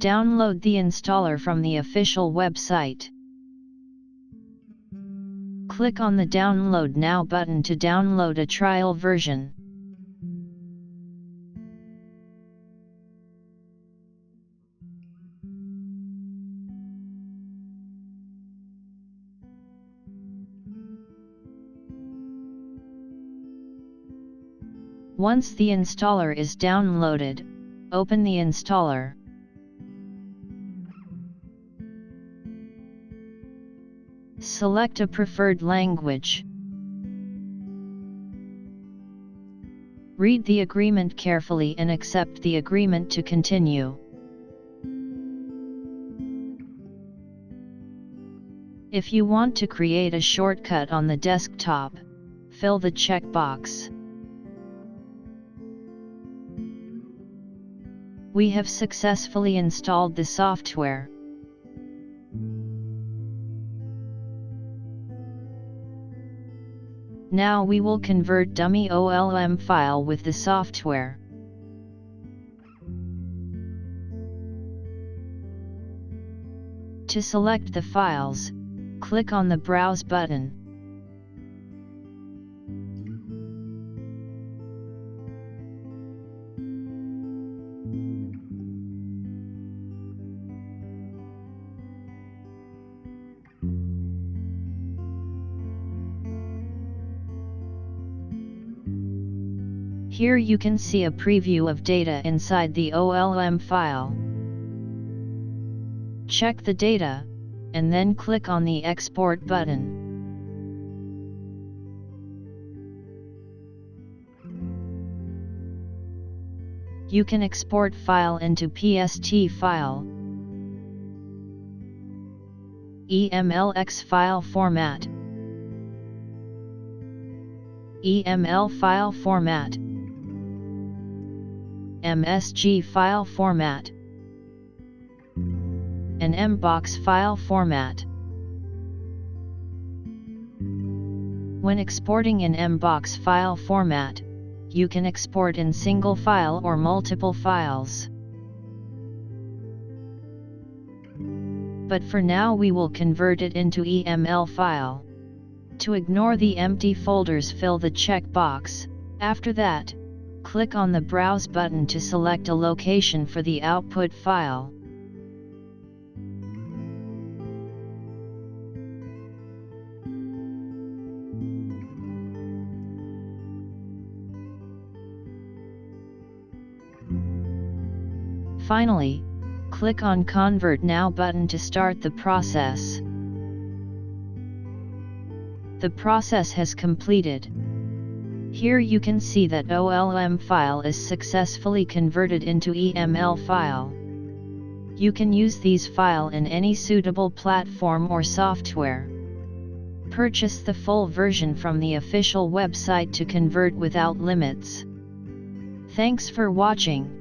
Download the installer from the official website. Click on the Download Now button to download a trial version. Once the installer is downloaded, open the installer. Select a preferred language. Read the agreement carefully and accept the agreement to continue. If you want to create a shortcut on the desktop, fill the checkbox. We have successfully installed the software. Now we will convert dummy OLM file with the software. To select the files, click on the Browse button. Here you can see a preview of data inside the OLM file. Check the data, and then click on the Export button. You can export file into PST file, EMLX file format, EML file format, MSG file format, and MBox file format. When exporting in MBox file format, you can export in single file or multiple files. But for now we will convert it into EML file. To ignore the empty folders, fill the checkbox. After that, click on the Browse button to select a location for the output file. Finally, click on Convert Now button to start the process. The process has completed. Here you can see that OLM file is successfully converted into EML file. You can use these files in any suitable platform or software. Purchase the full version from the official website to convert without limits. Thanks for watching.